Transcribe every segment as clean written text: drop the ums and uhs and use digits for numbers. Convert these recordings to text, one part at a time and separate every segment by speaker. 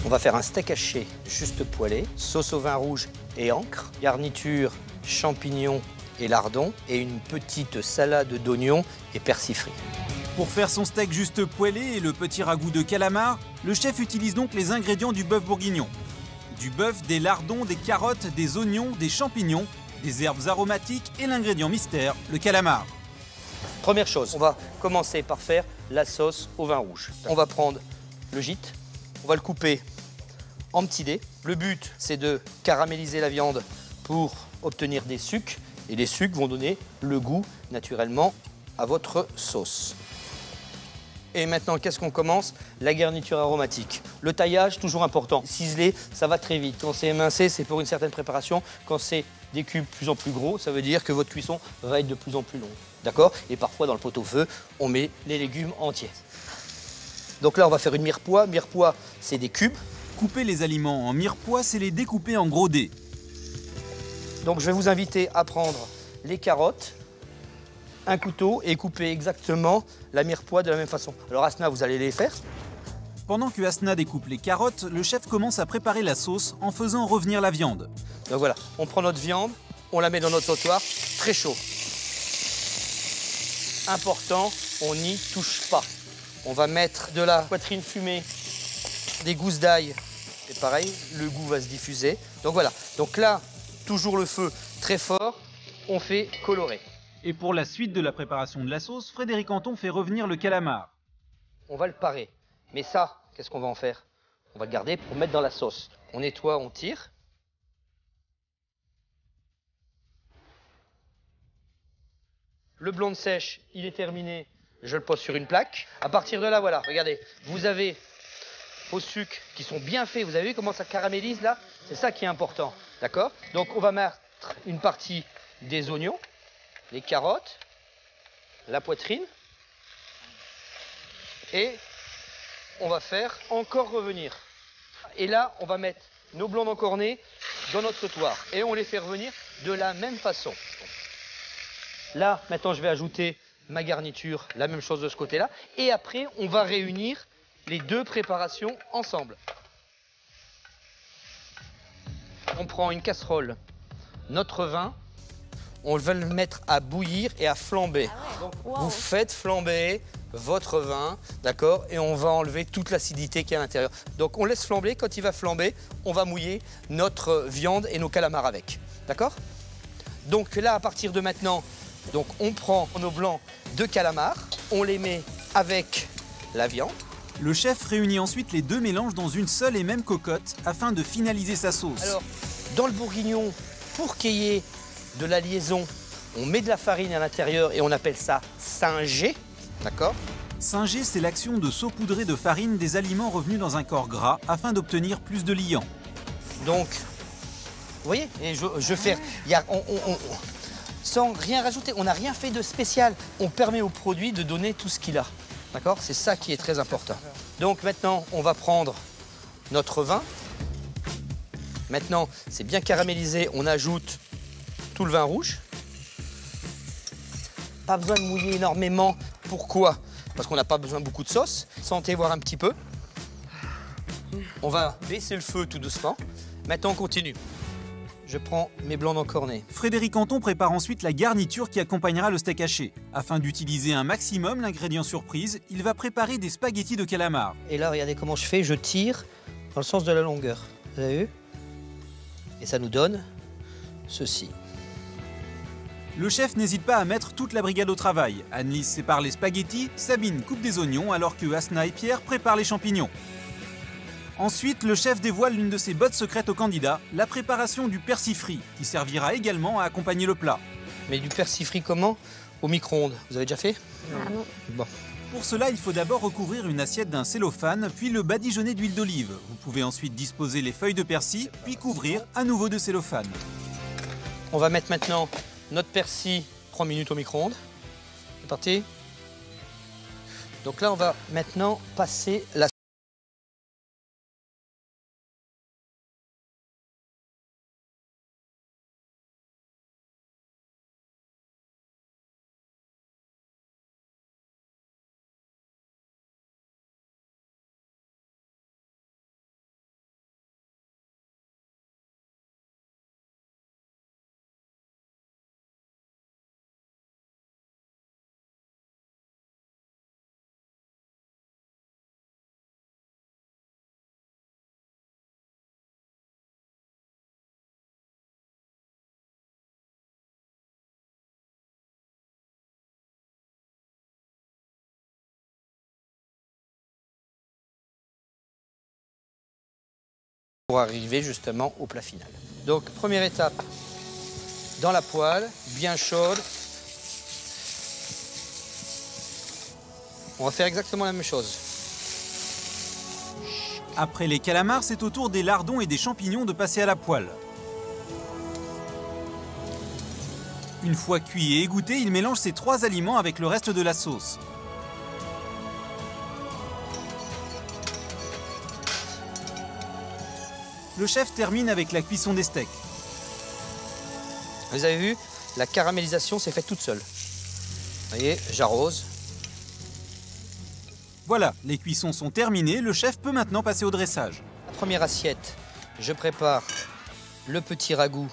Speaker 1: On va faire un steak haché juste poêlé, sauce au vin rouge et encre, garniture champignons et lardons et une petite salade d'oignons et persil frit.
Speaker 2: Pour faire son steak juste poêlé et le petit ragoût de calamar, le chef utilise donc les ingrédients du bœuf bourguignon. Du bœuf, des lardons, des carottes, des oignons, des champignons, des herbes aromatiques et l'ingrédient mystère, le calamar.
Speaker 1: Première chose, on va commencer par faire la sauce au vin rouge. On va prendre le gîte, on va le couper en petits dés. Le but, c'est de caraméliser la viande pour obtenir des sucs. Et les sucs vont donner le goût, naturellement, à votre sauce. Et maintenant, qu'est-ce qu'on commence? La garniture aromatique. Le taillage, toujours important. Ciseler, ça va très vite. Quand c'est émincé, c'est pour une certaine préparation. Quand c'est des cubes de plus en plus gros, ça veut dire que votre cuisson va être de plus en plus longue. D'accord? Et parfois, dans le pot-au-feu, on met les légumes entiers. Donc là, on va faire une mirepoix. Mirepoix, c'est des cubes.
Speaker 2: Couper les aliments en mirepoix, c'est les découper en gros dés.
Speaker 1: Donc je vais vous inviter à prendre les carottes, un couteau et couper exactement la mirepoix de la même façon. Alors Asna, vous allez les faire.
Speaker 2: Pendant que Asna découpe les carottes, le chef commence à préparer la sauce en faisant revenir la viande.
Speaker 1: Donc voilà, on prend notre viande, on la met dans notre sautoir, très chaud. Important, on n'y touche pas. On va mettre de la poitrine fumée, des gousses d'ail. Et pareil, le goût va se diffuser. Donc voilà, donc là, toujours le feu très fort, on fait colorer.
Speaker 2: Et pour la suite de la préparation de la sauce, Frédéric Anton fait revenir le calamar.
Speaker 1: On va le parer. Mais ça, qu'est-ce qu'on va en faire? On va le garder pour mettre dans la sauce. On nettoie, on tire. Le blond de sèche, il est terminé. Je le pose sur une plaque. À partir de là, voilà, regardez, vous avez vos sucres qui sont bien faits. Vous avez vu comment ça caramélise là? C'est ça qui est important, d'accord? Donc on va mettre une partie des oignons, les carottes, la poitrine. Et on va faire encore revenir. Et là, on va mettre nos blancs d'encornet dans notre sautoir. Et on les fait revenir de la même façon. Là, maintenant, je vais ajouter ma garniture, la même chose de ce côté-là. Et après, on va réunir les deux préparations ensemble. On prend une casserole, notre vin, on va le mettre à bouillir et à flamber. Donc, vous faites flamber votre vin, d'accord? Et on va enlever toute l'acidité qui est à l'intérieur. Donc on laisse flamber, quand il va flamber, on va mouiller notre viande et nos calamars avec, d'accord? Donc là, à partir de maintenant, donc on prend nos blancs de calamars, on les met avec la viande.
Speaker 2: Le chef réunit ensuite les deux mélanges dans une seule et même cocotte afin de finaliser sa sauce.
Speaker 1: Alors, dans le bourguignon, pour qu'il y ait de la liaison, on met de la farine à l'intérieur et on appelle ça singer, d'accord?
Speaker 2: Singer, c'est l'action de saupoudrer de farine des aliments revenus dans un corps gras afin d'obtenir plus de liant.
Speaker 1: Donc, vous voyez, et je fais, sans rien rajouter, on n'a rien fait de spécial. On permet au produit de donner tout ce qu'il a, d'accord? C'est ça qui est très important. Donc maintenant, on va prendre notre vin. Maintenant, c'est bien caramélisé, on ajoute tout le vin rouge. Pas besoin de mouiller énormément. Pourquoi? Parce qu'on n'a pas besoin de beaucoup de sauce. Sentez voir un petit peu. On va baisser le feu tout doucement. Maintenant, on continue. Je prends mes blancs d'encornet.
Speaker 2: Frédéric Anton prépare ensuite la garniture qui accompagnera le steak haché. Afin d'utiliser un maximum l'ingrédient surprise, il va préparer des spaghettis de calamar.
Speaker 1: Et là, regardez comment je fais. Je tire dans le sens de la longueur. Vous avez vu? Et ça nous donne ceci.
Speaker 2: Le chef n'hésite pas à mettre toute la brigade au travail. Annelise sépare les spaghettis, Sabine coupe des oignons alors que Asna et Pierre préparent les champignons. Ensuite, le chef dévoile l'une de ses bottes secrètes au candidat, la préparation du persil frit, qui servira également à accompagner le plat.
Speaker 1: Mais du persil frit comment? Au micro-ondes. Vous avez déjà fait?
Speaker 3: Non.
Speaker 1: Bon.
Speaker 2: Pour cela, il faut d'abord recouvrir une assiette d'un cellophane, puis le badigeonner d'huile d'olive. Vous pouvez ensuite disposer les feuilles de persil, puis couvrir à nouveau de cellophane.
Speaker 1: On va mettre maintenant notre persil 3 minutes au micro-ondes. C'est parti. Donc là, on va maintenant passer la pour arriver justement au plat final. Donc, première étape, dans la poêle, bien chaude. On va faire exactement la même chose.
Speaker 2: Après les calamars, c'est au tour des lardons et des champignons de passer à la poêle. Une fois cuit et égoutté, il mélange ces 3 aliments avec le reste de la sauce. Le chef termine avec la cuisson des steaks.
Speaker 1: Vous avez vu, la caramélisation s'est faite toute seule. Vous voyez, j'arrose.
Speaker 2: Voilà, les cuissons sont terminées, le chef peut maintenant passer au dressage.
Speaker 1: La première assiette, je prépare le petit ragoût.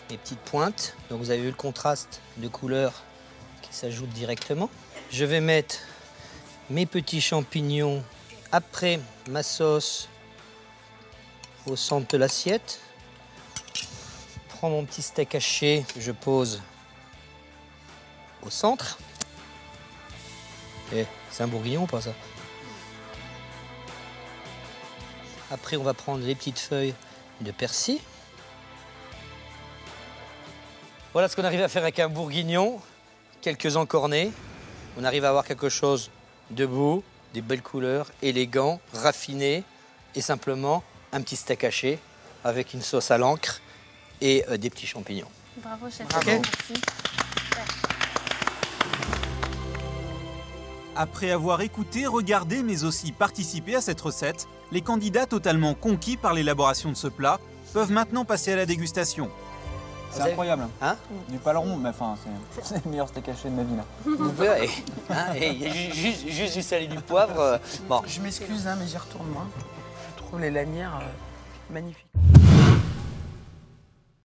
Speaker 1: Les petites pointes. Donc vous avez vu le contraste de couleur qui s'ajoute directement. Je vais mettre mes petits champignons après ma sauce au centre de l'assiette. Je prends mon petit steak haché, je pose au centre. Eh, c'est un bourguignon ou pas ça? Après, on va prendre les petites feuilles de persil. Voilà ce qu'on arrive à faire avec un bourguignon. Quelques encornés. On arrive à avoir quelque chose de beau, des belles couleurs, élégant, raffiné. Et simplement un petit steak haché avec une sauce à l'encre et des petits champignons.
Speaker 3: Bravo, chef.
Speaker 1: Okay.
Speaker 3: Merci.
Speaker 2: Après avoir écouté, regardé, mais aussi participé à cette recette, les candidats totalement conquis par l'élaboration de ce plat peuvent maintenant passer à la dégustation.
Speaker 4: C'est incroyable.
Speaker 1: Hein?
Speaker 4: Du paleron, mais enfin, c'est le meilleur steak haché de ma vie là.
Speaker 1: Il y a juste du sel et du poivre. Bon.
Speaker 5: Je m'excuse, hein, mais j'y retourne moi. Je trouve les lanières magnifiques.